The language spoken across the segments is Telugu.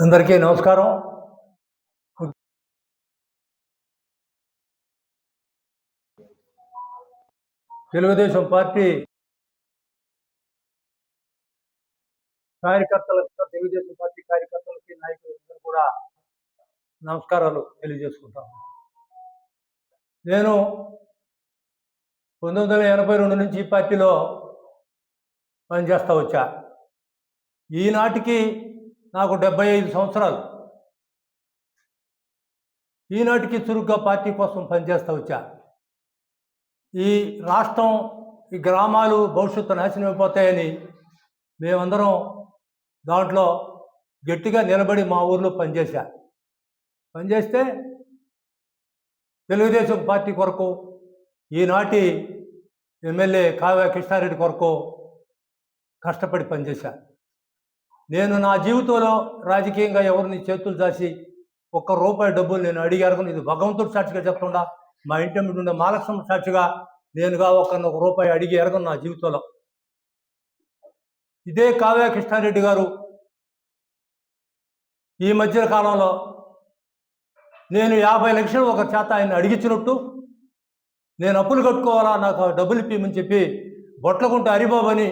అందరికీ నమస్కారం. తెలుగుదేశం పార్టీ కార్యకర్తలకు, తెలుగుదేశం పార్టీ కార్యకర్తలకి, నాయకులందరూ కూడా నమస్కారాలు తెలియజేసుకుంటాను. నేను 1982 నుంచి ఈ పార్టీలో పనిచేస్తూ వచ్చా. ఈనాటికి నాకు 75 సంవత్సరాలు. ఈనాటికి చురుగ్గా పార్టీ కోసం పనిచేస్తూ వచ్చా. ఈ రాష్ట్రం, ఈ గ్రామాలు భవిష్యత్తు నాశనం అయిపోతాయని మేమందరం దాంట్లో గట్టిగా నిలబడి మా ఊర్లో పనిచేస్తే తెలుగుదేశం పార్టీ కొరకు, ఈనాటి ఎమ్మెల్యే కావ్య కృష్ణారెడ్డి కొరకు కష్టపడి పనిచేశా. నేను నా జీవితంలో రాజకీయంగా ఎవరిని చేతులు దాచి ₹1 డబ్బులు నేను అడిగారు. ఇది భగవంతుడు సాక్షిగా చెప్తుండా, మా ఇంటి మీద ఉండే మహాలక్ష్మి సాక్షిగా నేనుగా ₹1 అడిగి ఎరగను నా జీవితంలో. ఇదే కావ్య కృష్ణారెడ్డి గారు ఈ మధ్య కాలంలో నేను 50 లక్షలు ఒక చేత ఆయన అడిగించినట్టు, నేను అప్పులు కట్టుకోవాలా, నాకు డబ్బులు ఇప్పిమని చెప్పి బొట్లకుంట హరిబాబు అని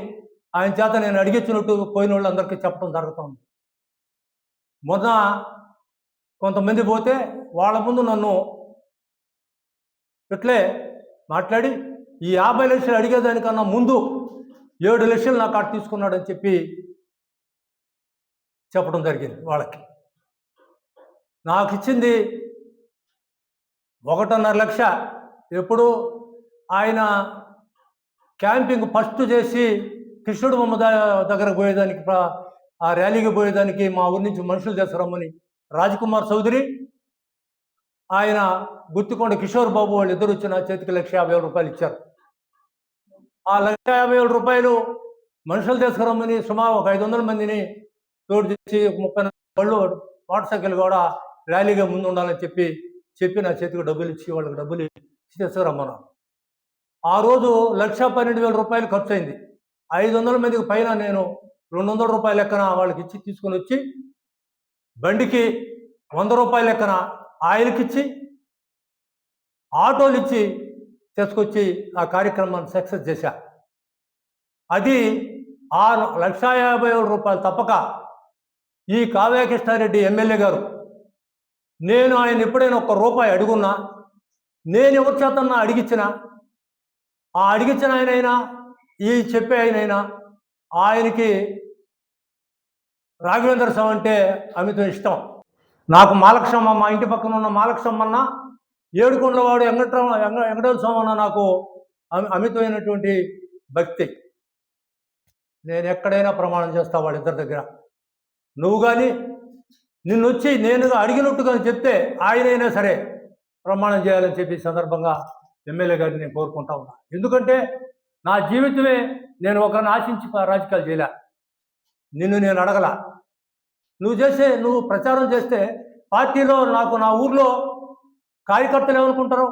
ఆయన చేత నేను అడిగించినట్టు పోయిన వాళ్ళందరికీ చెప్పడం జరుగుతుంది. మొన్న కొంతమంది పోతే వాళ్ళ ముందు నన్ను ఇట్లే మాట్లాడి ఈ 50 లక్షలు అడిగేదానికన్నా ముందు 7 లక్షలు నా కాడ తీసుకున్నాడని చెప్పడం జరిగింది. వాళ్ళకి నాకు ఇచ్చింది 1.5 లక్ష. ఎప్పుడు ఆయన క్యాంపింగ్ ఫస్ట్ చేసి కృష్ణుడు బొమ్మ దగ్గరకు పోయేదానికి, ఆ ర్యాలీకి పోయేదానికి మా ఊరి నుంచి మనుషులు తీసుకురమ్మని రాజ్కుమార్ చౌదరి, ఆయన గుత్తికొండ కిషోర్ బాబు వాళ్ళు ఇద్దరు వచ్చి నా చేతికి ₹150,000 ఇచ్చారు. ఆ ₹150,000 మనుషులు తీసుకురమ్మని సుమారు ఒక 500 మందిని తోడు తెచ్చి 30 వాళ్ళు మోటార్ సైకిల్ కూడా ర్యాలీగా ముందు ఉండాలని చెప్పి నా చేతికి డబ్బులు ఇచ్చి వాళ్ళకి డబ్బులు ఇచ్చి తీసుకురమ్మన్నాను. ఆ రోజు ₹1,12,000 ఖర్చు అయింది. 500 మందికి పైన నేను ₹200 లెక్కన వాళ్ళకి ఇచ్చి తీసుకొని వచ్చి, బండికి ₹100 లెక్కన ఆయిల్కి ఇచ్చి, ఆటోలు ఇచ్చి తీసుకొచ్చి ఆ కార్యక్రమాన్ని సక్సెస్ చేశా. అది ఆ ₹1,50,000 తప్పక ఈ కావ్య కృష్ణారెడ్డి ఎమ్మెల్యే గారు, నేను ఆయన ఎప్పుడైనా ₹1 అడుగున్నా, నేను ఎవరి చేతన్నా అడిగించినా, ఆ అడిగించిన ఆయనైనా, ఈ చెప్పే ఆయనైనా, ఆయనకి రాఘవేంద్ర స్వామి అంటే అమితం ఇష్టం. నాకు మాలక్షమ్మ, మా ఇంటి పక్కన ఉన్న మాలక్షమ్మన్న, ఏడుకొండలవాడు వెంకటేశ్వర స్వామి అన్న నాకు అమితమైనటువంటి భక్తి. నేను ఎక్కడైనా ప్రమాణం చేస్తా వాళ్ళిద్దరి దగ్గర. నువ్వు కానీ నిన్ను వచ్చి నేను అడిగినట్టుగా చెప్తే ఆయనైనా సరే ప్రమాణం చేయాలని చెప్పి సందర్భంగా ఎమ్మెల్యే గారిని నేను కోరుకుంటా ఉన్నా. ఎందుకంటే నా జీవితమే నేను ఒకరిని ఆశించి రాజకీయాలు చేయలే. నిన్ను నేను అడగల. నువ్వు ప్రచారం చేస్తే పార్టీలో నాకు, నా ఊర్లో కార్యకర్తలు ఏమనుకుంటారు,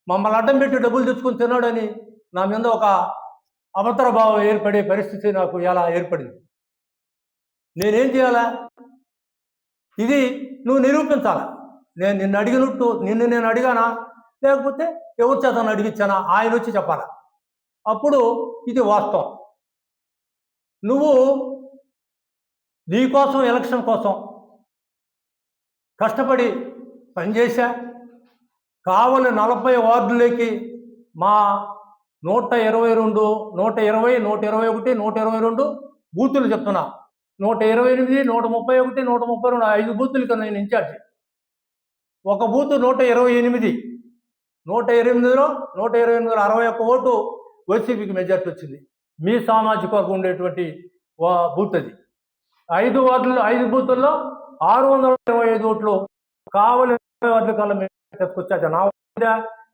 మమ్మల్ని అడ్డం పెట్టి డబ్బులు తెచ్చుకొని తిన్నాడని నా మీద ఒక అభద్ర భావం ఏర్పడే పరిస్థితి నాకు ఎలా ఏర్పడింది. నేనేం చేయాలా? ఇది నువ్వు నిరూపించాలా. నేను నిన్ను అడిగినట్టు నేను అడిగానా, లేకపోతే ఎవరి చేత అడిగించానా, ఆయన వచ్చి చెప్పాలా. అప్పుడు ఇది వాస్తవం. నువ్వు నీకోసం, ఎలక్షన్ కోసం కష్టపడి పనిచేశా. కావలి 40 వార్డులకి మా 122, 120, 121, 122 బూతులు చెప్తున్నా. 128, 131, 132 5 బూతులకి నేను ఇన్ఛార్జి. ఒక బూత్ 128, 128లో 61 ఓటు వైసీపీకి మెజార్టీ వచ్చింది. మీ సామాజిక వర్గం ఉండేటువంటి బూత్ అది. 5 వార్డులు, 5 బూతుల్లో 625 ఓట్లు కావలి వార్డుల కల్లా తీసుకొచ్చా.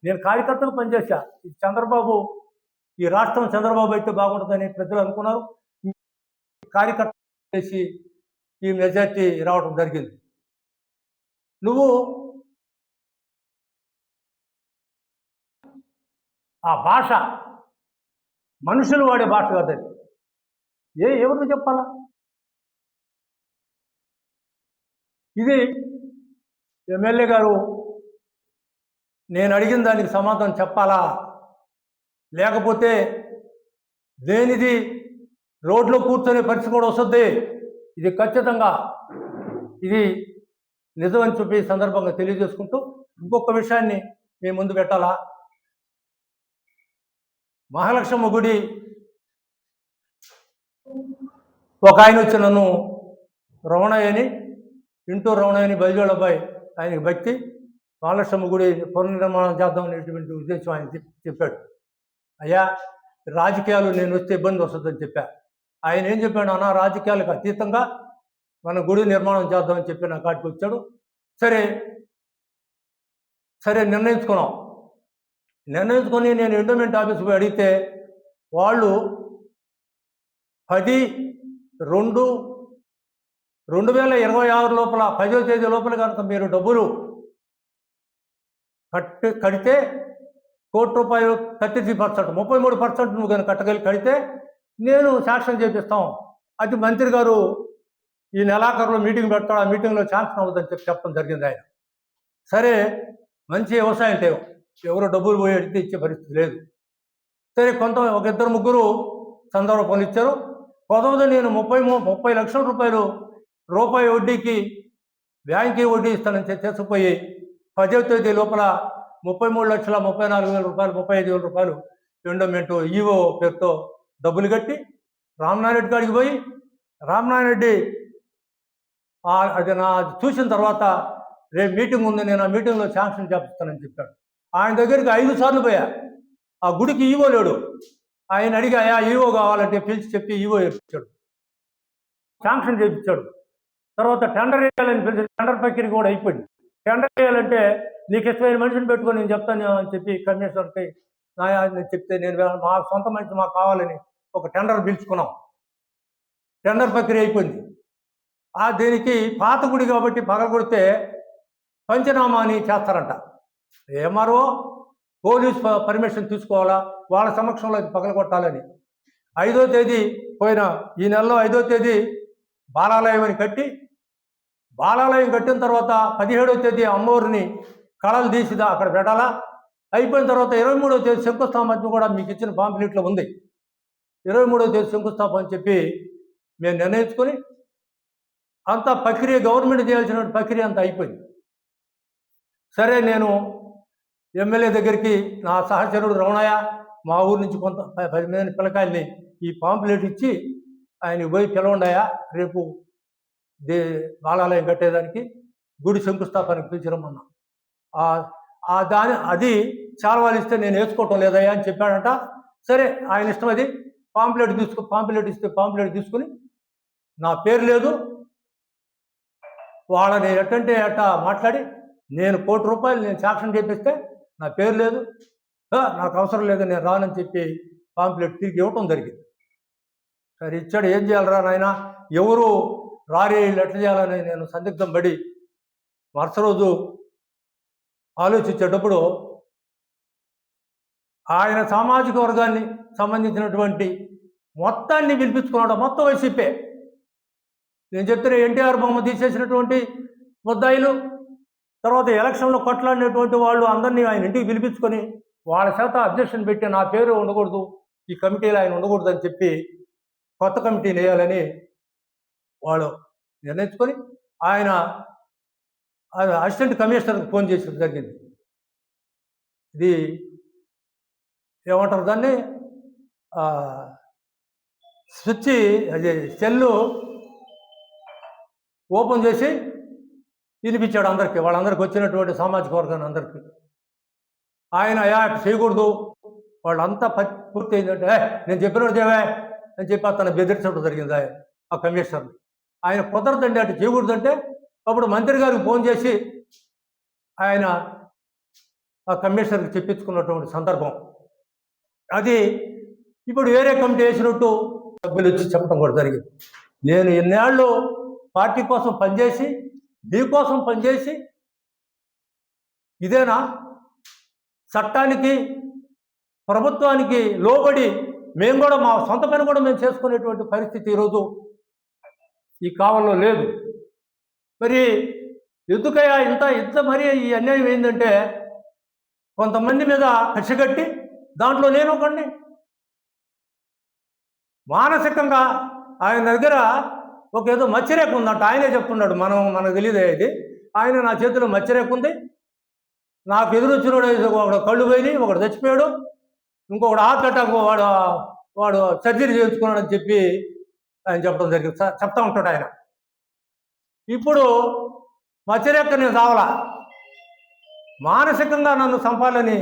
నేను కార్యకర్తలు పనిచేశా. చంద్రబాబు, ఈ రాష్ట్రం చంద్రబాబు అయితే బాగుంటుందని ప్రజలు అనుకున్నారు. కార్యకర్త చేసి ఈ మెజార్టీ రావడం జరిగింది. నువ్వు ఆ భాష మనుషులు వాడే భాష కాదు అది. ఎవరికి చెప్పాలా? ఇది ఎమ్మెల్యే గారు నేను అడిగిన దానికి సమాధానం చెప్పాలా, లేకపోతే దేనిది రోడ్లో కూర్చొనే పరిస్థితి కూడా వస్తుంది. ఇది ఖచ్చితంగా ఇది నిజమని చెప్పి సందర్భంగా తెలియజేసుకుంటూ ఇంకొక విషయాన్ని మీ ముందు పెట్టాలా. మహాలక్ష్మ గుడి ఒక ఆయన వచ్చి నన్ను రమణయ్యని ఇంటూ రమణయ్యని బయలుదేరి అబ్బాయి, ఆయనకి భక్తి, మహాలక్ష్మ గుడి పునర్నిర్మాణం చేద్దాం అనేటువంటి ఉద్దేశం ఆయన చెప్పాడు. అయ్యా రాజకీయాలు నేను వస్తే ఇబ్బంది వస్తుందని చెప్పా. ఆయన ఏం చెప్పాడు, అన్న రాజకీయాలకు అతీతంగా మన గుడి నిర్మాణం చేద్దామని చెప్పి నా కాటికి వచ్చాడు. సరే నిర్ణయించుకొని నేను ఎండోమెంట్ ఆఫీస్ పోయి అడిగితే వాళ్ళు 10/2/2026 లోపల 10వ తేదీ లోపల కనుక మీరు డబ్బులు కడితే ₹1,00,00,000 33%, 33% నువ్వు కనుక కడితే నేను శాంక్షన్ చేపిస్తాం. అది మంత్రి గారు ఈ నెలాఖరులో మీటింగ్ పెడతాడు, ఆ మీటింగ్లో శాంక్షన్ అవుతుందని చెప్పడం జరిగింది ఆయన. సరే మంచి వ్యవసాయం లేవు, ఎవరో డబ్బులు పోయి అడిగితే ఇచ్చే పరిస్థితి లేదు. సరే ఒక ఇద్దరు ముగ్గురు సందర్భ పనులు ఇచ్చారు. కొంతమంది నేను 30 లక్షల రూపాయి వడ్డీకి బ్యాంక్కి వడ్డీ ఇస్తానని తీసుకుపోయి 10వ తేదీ లోపల ₹33,34,000 ₹35,000 ఎండోమెంట్ ఈవో పేరుతో డబ్బులు కట్టి రామనారాయణ రెడ్డి కాడికి పోయి రామనారాయణ రెడ్డి అది చూసిన తర్వాత రేపు మీటింగ్ ఉంది, నేను ఆ మీటింగ్లో శాంక్షన్ చేపిస్తానని చెప్పాడు. ఆయన దగ్గరికి 5 సార్లు పోయా. ఆ గుడికి ఈవో లేడు. ఆయన అడిగాయా ఈవో కావాలంటే పిలిచి చెప్పి ఈవో ఇప్పించాడు, శాంక్షన్ చేయించాడు. తర్వాత టెండర్ వేయాలని పిలిచి టెండర్ ప్రక్రియ కూడా అయిపోయింది. టెండర్ వేయాలంటే నీకు ఇష్టమైన మనిషిని పెట్టుకొని నేను చెప్తాను అని చెప్పి కమిషనర్కి నేను చెప్తే మా సొంత మనిషి మాకు కావాలని ఒక టెండర్ పిలుచుకున్నాం. టెండర్ ప్రక్రియ అయిపోయింది. దీనికి పాత గుడి కాబట్టి పగలగొడితే పంచనామా అని చేస్తారంట. ఏమారో పోలీస్ పర్మిషన్ తీసుకోవాలా, వాళ్ళ సమక్షంలో అది పగలగొట్టాలని 5వ తేదీ ఈ నెలలో 5వ తేదీ బాలాలయం అని కట్టి, బాలాలయం కట్టిన తర్వాత 17వ తేదీ అమ్మవారిని కళలు తీసిదా అక్కడ పెట్టాలా. అయిపోయిన తర్వాత 23వ తేదీ శంకుస్థాపన కూడా మీకు ఇచ్చిన పాంప్లెట్లో ఉంది. 23వ తేదీ శంకుస్థాపన అని చెప్పి మేము నిర్ణయించుకొని అంతా ప్రక్రియ గవర్నమెంట్ చేయాల్సిన ప్రక్రియ అంతా అయిపోయింది. సరే నేను ఎమ్మెల్యే దగ్గరికి నా సహచరుడు రమణయ్య మా ఊరి నుంచి కొంత 10 మంది పిల్లకాయల్ని ఈ పాంప్లెట్ ఇచ్చి ఆయన పోయి పిలవండాయా రేపు బాలాలయం కట్టేదానికి గుడి శంకుస్థాపనకి పిలిచిరమ్మన్నా. అది చాలవాళ్ళు ఇస్తే నేను వేసుకోవటం లేదయ్యా అని చెప్పాడంట. సరే ఆయన ఇష్టం, అది పాంప్లెట్ ఇస్తే పాంప్లెట్ తీసుకుని నా పేరు లేదు, వాళ్ళని ఎట్టంటే మాట్లాడి నేను ₹1,00,00,000 నేను శాంక్షన్ చేపిస్తే నా పేరు లేదు, నాకు అవసరం లేదు, నేను రానని చెప్పి పాంప్లెట్ తిరిగి ఇవ్వటం జరిగింది. సరే ఇచ్చాడు, ఏం చేయాలరా నాయన, ఎవరు రారే ఎట్లా చేయాలని నేను సందిగ్ధం పడి మరుస రోజు ఆలోచించేటప్పుడు ఆయన సామాజిక వర్గాన్ని సంబంధించినటువంటి మొత్తాన్ని పిలిపించుకున్నాడు. మొత్తం వైసీపీ, నేను చెప్తున్న ఎన్టీఆర్ బొమ్మ తీసేసినటువంటి ముద్దాయిలు, తర్వాత ఎలక్షన్లో కొట్లాడినటువంటి వాళ్ళు అందరినీ ఆయన ఇంటికి పిలిపించుకొని వాళ్ళ చేత అబ్జెక్షన్ పెట్టి నా పేరు ఉండకూడదు, ఈ కమిటీలో ఆయన ఉండకూడదు అని చెప్పి కొత్త కమిటీని వేయాలని వాళ్ళు నిర్ణయించుకొని ఆయన అసిస్టెంట్ కమిషనర్కి ఫోన్ చేసడం జరిగింది. ఇది ఏమంటారు దాన్ని, స్విచ్ అది సెల్లు ఓపెన్ చేసి వినిపించాడు అందరికీ, వాళ్ళందరికీ వచ్చినటువంటి సామాజిక వర్గాన్ని అందరికీ. ఆయన చేయకూడదు, వాళ్ళంతా పూర్తి అయిందంటే నేను చెప్పినట్టు చేవే అని చెప్పి అతను బెదిరించడం జరిగింది ఆ కమిషనర్ని. ఆయన కుదరదండి అటు చేయకూడదంటే అప్పుడు మంత్రి గారికి ఫోన్ చేసి ఆయన ఆ కమిషనర్కి చెప్పించుకున్నటువంటి సందర్భం అది. ఇప్పుడు వేరే కమిటీ వేసినట్టు సభ్యులు వచ్చి చెప్పడం కూడా జరిగింది. నేను ఇన్నేళ్ళు పార్టీ కోసం పనిచేసి, మీకోసం పనిచేసి, ఇదేనా చట్టానికి ప్రభుత్వానికి లోబడి మేము కూడా మా సొంత పని కూడా మేము చేసుకునేటువంటి పరిస్థితి ఈరోజు ఈ కాలంలో లేదు. మరి ఎందుకయ్యా ఇంత మరీ ఈ అన్యాయం ఏంటంటే కొంతమంది మీద కసిగట్టి దాంట్లో నేను ఒకడిని. మానసికంగా ఆయన దగ్గర ఒక ఏదో మచ్చరేఖ ఉందంట. ఆయనే చెప్తున్నాడు, మనకు తెలియదే ఇది. ఆయన నా చేతిలో మచ్చరేఖ ఉంది, నాకు ఎదురొచ్చినోడు ఒకడు కళ్ళు పోయి ఒకడు చచ్చిపోయాడు, ఇంకొకడు హార్ట్ అటాక్ వాడు సర్జరీ చేయించుకున్నాడని చెప్పి ఆయన చెప్పడం జరిగింది. చెప్తా ఉంటాడు ఆయన. ఇప్పుడు మచ్చరేఖ నేను రావాలా, మానసికంగా నన్ను చంపాలని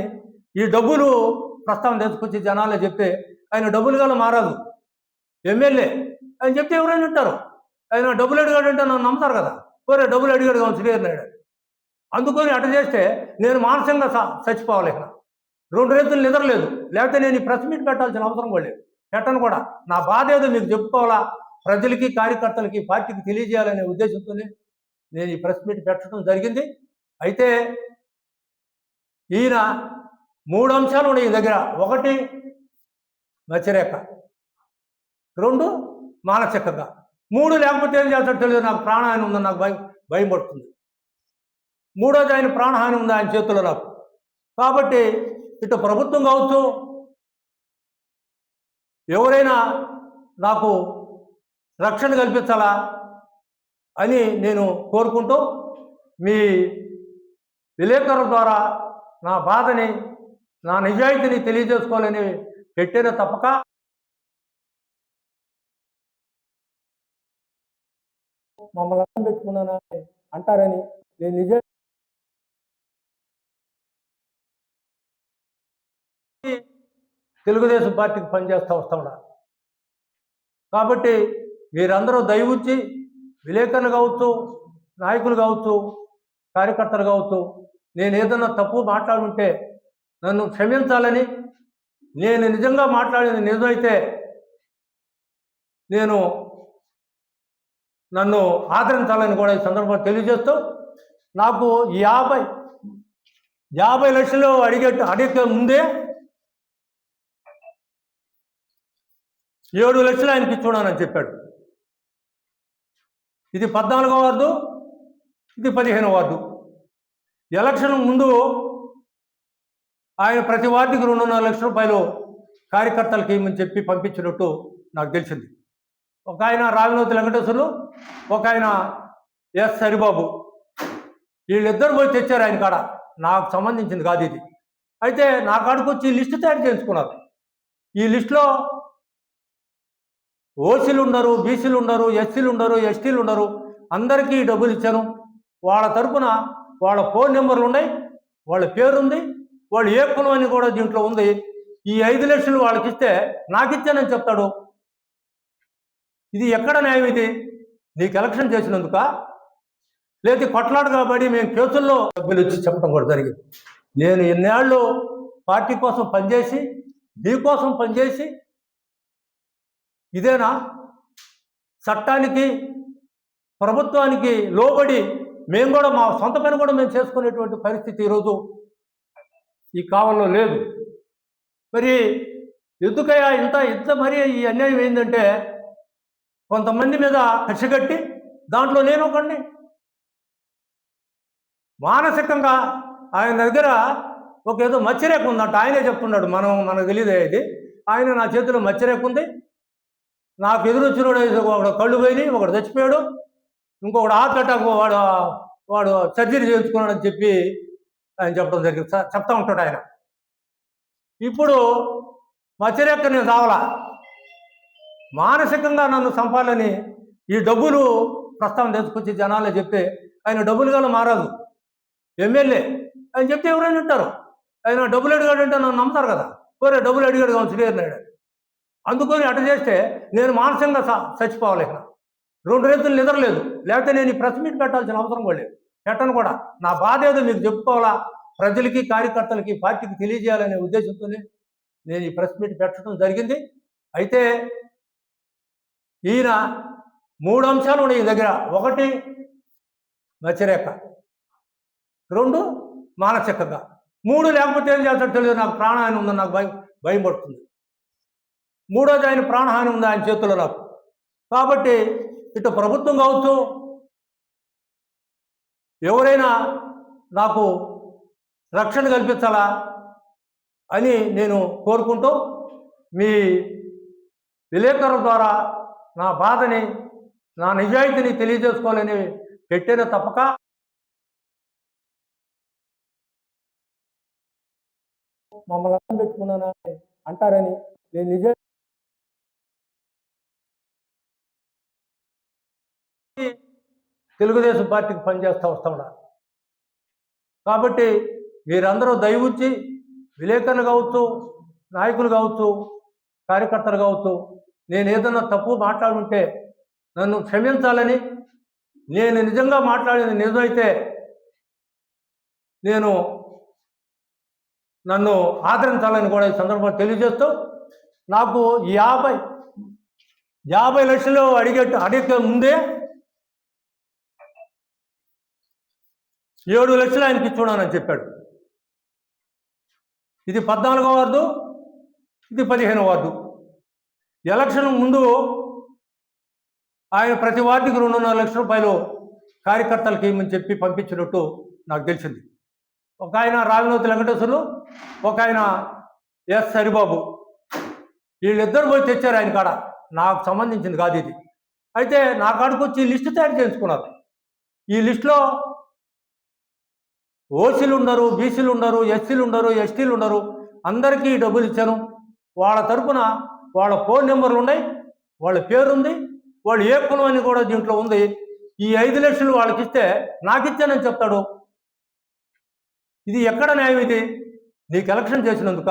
ఈ డబ్బులు ప్రస్తావన తెచ్చుకొచ్చి జనాలే చెప్తే ఆయన డబ్బులు గల మారాదు ఎమ్మెల్యే అని చెప్తే ఎవరైనా ఉంటారు. ఆయన డబ్బులు అడిగాడంటే నన్ను నమ్ముతారు కదా. కోరే డబ్బులు అడిగాడు కావాలి శ్రీహరినాయుడు. అందుకొని అటు చేస్తే నేను మానసికంగా చచ్చిపోవాలి. ఇక్కడ 2 రైతులు నిద్రలేదు, లేకపోతే నేను ఈ ప్రెస్ మీట్ పెట్టాల్సిన అవసరం కూడా లేదు, పెట్టను కూడా. నా బాధ ఏదో మీకు చెప్పుకోవాలా, ప్రజలకి కార్యకర్తలకి పార్టీకి తెలియజేయాలనే ఉద్దేశంతోనే నేను ఈ ప్రెస్ మీట్ పెట్టడం జరిగింది. అయితే ఈయన 3 అంశాలు ఉన్నాయి ఈ దగ్గర. 1 మచ్చరేఖ, 2 మానసికంగా, 3 లేకపోతే ఏం చేస్తాడో తెలియదు. నాకు ప్రాణహాని ఉందని నాకు భయం పడుతుంది. 3వది ఆయన ప్రాణహాని ఉంది ఆయన చేతుల్లో నాకు. కాబట్టి ఇటు ప్రభుత్వం కావచ్చు, ఎవరైనా నాకు రక్షణ కల్పించాలా అని నేను కోరుకుంటూ మీ విలేకరుల ద్వారా నా బాధని, నా నిజాయితీని తెలియజేసుకోవాలని పెట్టేనే తప్పక మమ్మల్ని అర్థం పెట్టుకున్నానని అంటారని నేను నిజాయితీ తెలుగుదేశం పార్టీకి పనిచేస్తూ వస్తాడా. కాబట్టి మీరందరూ దయవుంచి విలేకరులు కావచ్చు, నాయకులు కావచ్చు, కార్యకర్తలు కావచ్చు, నేను ఏదన్నా తప్పు మాట్లాడుంటే నన్ను క్షమించాలని, నేను నిజంగా మాట్లాడింది నిజమైతే నన్ను ఆదరించాలని కూడా ఈ సందర్భంగా తెలియజేస్తూ, నాకు 50 లక్షలు అడిగే ముందే 7 లక్షలు ఆయనకి ఇచ్చున్నానని చెప్పాడు. ఇది 14వ వార్డు, ఇది 15వ వార్డు. ఎలక్షన్ ముందు ఆయన ప్రతి వార్డుకి 2.5 లక్షల రూపాయలు కార్యకర్తలకి ఇమ్మని చెప్పి పంపించినట్టు నాకు తెలిసింది. ఒక ఆయన రావినోతి వెంకటేశ్వర్లు, ఒక ఆయన ఎస్ హరిబాబు, వీళ్ళిద్దరు పోయి తెచ్చారు ఆయన కాడ. నాకు సంబంధించింది కాదు ఇది. అయితే నా కాడికి వచ్చి లిస్టు తయారు చేయించుకున్నారు. ఈ లిస్టులో ఓసీలు ఉండరు, బీసీలు ఉండరు, ఎస్సీలు ఉండరు, ఎస్టీలు ఉండరు, అందరికీ డబ్బులు ఇచ్చాను. వాళ్ళ తరపున వాళ్ళ ఫోన్ నెంబర్లు ఉన్నాయి, వాళ్ళ పేరుంది, వాళ్ళు ఏ కులం అని కూడా దీంట్లో ఉంది. ఈ 5 లక్షలు వాళ్ళకి ఇస్తే నాకు ఇచ్చానని చెప్తాడు. ఇది ఎక్కడ న్యాయం? ఇది నీకు ఎలక్షన్ చేసినందుక, లేదా కొట్లాట కాబట్టి మేము కేసుల్లో డబ్బులు ఇచ్చి చెప్పడం కూడా జరిగింది. నేను ఎన్నేళ్ళు పార్టీ కోసం పనిచేసి, మీకోసం పనిచేసి, ఇదేనా చట్టానికి ప్రభుత్వానికి లోబడి మేము కూడా మా సొంత పని కూడా మేము చేసుకునేటువంటి పరిస్థితి ఈరోజు ఈ కాలంలో లేదు. మరి ఎందుకయ్యా ఇంత మరీ ఈ అన్యాయం ఏంటంటే కొంతమంది మీద కసిగట్టి దాంట్లో నేను ఒకడిని. మానసికంగా ఆయన దగ్గర ఒక ఏదో మచ్చరేఖ ఉందంట. ఆయనే చెప్తున్నాడు, మనకు తెలియదే ఇది. ఆయన నా చేతిలో మచ్చరేఖ ఉంది, నాకు ఎదురొచ్చినోడు ఒకడు కళ్ళు పోయి ఒకడు చచ్చిపోయాడు, ఇంకొకడు హార్ట్ అటాక్ వాడు సర్జరీ చేయించుకున్నాడని చెప్పి ఆయన చెప్పడం జరిగింది. చెప్తా ఉంటాడు ఆయన. ఇప్పుడు మచ్చరేఖ నేను రావాలా, మానసికంగా నన్ను చంపాలని ఈ డబ్బులు ప్రస్తావన తెచ్చుకొచ్చి జనాలే చెప్తే ఆయన డబ్బులు గల మారాదు ఎమ్మెల్యే అని చెప్తే ఎవరైనా ఉంటారు. ఆయన డబ్బులు అడిగాడంటే నన్ను నమ్ముతారు కదా. కోరే డబ్బులు అడిగాడు కావాలి శ్రీహరినాయుడు. అందుకొని అటు చేస్తే నేను మానసికంగా చచ్చిపోవాలి. ఇక్కడ 2 రైతులు నిద్రలేదు, లేకపోతే నేను ఈ ప్రెస్ మీట్ పెట్టాల్సిన అవసరం కూడా లేదు, పెట్టను కూడా. నా బాధ ఏదో మీకు చెప్పుకోవాలా, ప్రజలకి కార్యకర్తలకి పార్టీకి తెలియజేయాలనే ఉద్దేశంతోనే నేను ఈ ప్రెస్ మీట్ పెట్టడం జరిగింది. అయితే ఈయన 3 అంశాలు ఉన్నాయి ఈ దగ్గర. 1 మచ్చరేఖ, 2 మానసికంగా. 3 లేకపోతే ఏం చేస్తాడో తెలియదు. నాకు ప్రాణహాని ఉందని నాకు భయం పడుతుంది. మూడోది ఆయన ప్రాణహాని ఉంది ఆయన చేతుల్లో నాకు. కాబట్టి ఇటు ప్రభుత్వం కావచ్చు, ఎవరైనా నాకు రక్షణ కల్పించాలా అని నేను కోరుకుంటూ మీ విలేకరుల ద్వారా నా బాధని, నా నిజాయితీని తెలియజేసుకోవాలని పెట్టేనే తప్పక మమ్మల్ని అర్థం పెట్టుకున్నానని అంటారని నేను నిజం తెలుగుదేశం పార్టీకి పనిచేస్తూ వస్తున్నా. కాబట్టి మీరందరూ దయ ఉంచి విలేకరులు కావచ్చు, నాయకులు కావచ్చు, కార్యకర్తలు కావచ్చు, నేను ఏదన్నా తప్పు మాట్లాడుంటే నన్ను క్షమించాలని, నేను నిజంగా మాట్లాడేది నిజమైతే నన్ను ఆదరించాలని కూడా ఈ సందర్భంగా తెలియజేస్తూ, నాకు 50 లక్షలు అడిగే ముందే 7 లక్షలు ఆయనకి ఇచ్చున్నానని చెప్పాడు. ఇది 14వ వార్డు, ఇది 15వ వార్డు. ఎలక్షన్ ముందు ఆయన ప్రతి వార్డుకి 2.5 లక్షల రూపాయలు కార్యకర్తలకి ఇమ్మని చెప్పి పంపించినట్టు నాకు తెలిసింది. ఒక ఆయన రావినోతి వెంకటేశ్వర్లు, ఒక ఆయన ఎస్ హరిబాబు, వీళ్ళిద్దరు పోయి తెచ్చారు ఆయన కాడ. నాకు సంబంధించింది కాదు ఇది. అయితే నా కాడికి వచ్చి లిస్టు తయారు చేయించుకున్నారు. ఈ లిస్టులో ఓసీలు ఉండరు, బీసీలు ఉండరు, ఎస్సీలు ఉండరు, ఎస్టీలు ఉండరు, అందరికీ డబ్బులు ఇచ్చాను. వాళ్ళ తరపున వాళ్ళ ఫోన్ నెంబర్లు ఉన్నాయి, వాళ్ళ పేరుంది, వాళ్ళు ఏ కులం అని కూడా దీంట్లో ఉంది. ఈ 5 లక్షలు వాళ్ళకి ఇస్తే నాకు ఇచ్చానని చెప్తాడు. ఇది ఎక్కడ న్యాయం? ఇది నీకు ఎలక్షన్ చేసినందుక,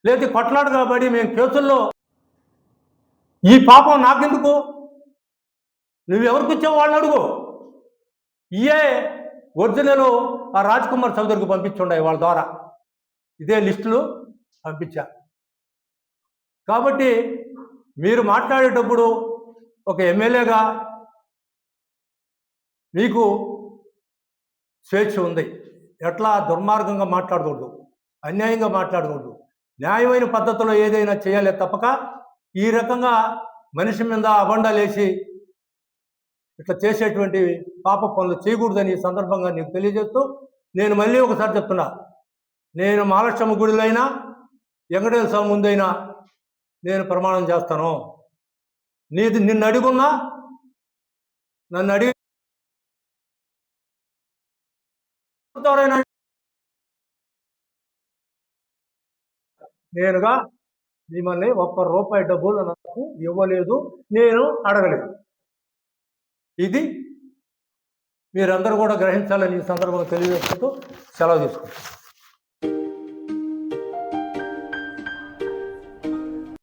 లేదు కొట్లాడు కాబట్టి మేము కేసుల్లో ఈ పాపం నాకెందుకు? నువ్వెవరికి ఇచ్చావు వాళ్ళని అడుగు. ఇయే ఒరిజినల్ ఆ రాజ్ కుమార్ చౌదరికి పంపించుండే వాళ్ళ ద్వారా ఇదే లిస్టులు పంపించా. కాబట్టి మీరు మాట్లాడేటప్పుడు ఒక ఎమ్మెల్యేగా మీకు స్వేచ్ఛ ఉంది. ఎట్లా దుర్మార్గంగా మాట్లాడకూడదు, అన్యాయంగా మాట్లాడకూడదు, న్యాయమైన పద్ధతిలో ఏదైనా చేయాలి తప్పక ఈ రకంగా మనిషి మీద అబండాలేసి ఇట్లా చేసేటువంటి పాప పనులు చేయకూడదని ఈ సందర్భంగా నీకు తెలియజేస్తూ, నేను మళ్ళీ ఒకసారి చెప్తున్నా, నేను మహాలక్ష్మ గుడిలో అయినా వెంకటేశ్వర స్వామి ముందైనా నేను ప్రమాణం చేస్తాను. నిన్ను అడుగున్నా, నన్ను అడిగి నేనుగా మిమ్మల్ని ₹1 డబ్బులు నాకు ఇవ్వలేదు, నేను అడగలేదు. ఇది మీరందరూ కూడా గ్రహించాలని ఈ సందర్భంగా తెలియజేసుకుంటూ సెలవు తీసుకుంటాను.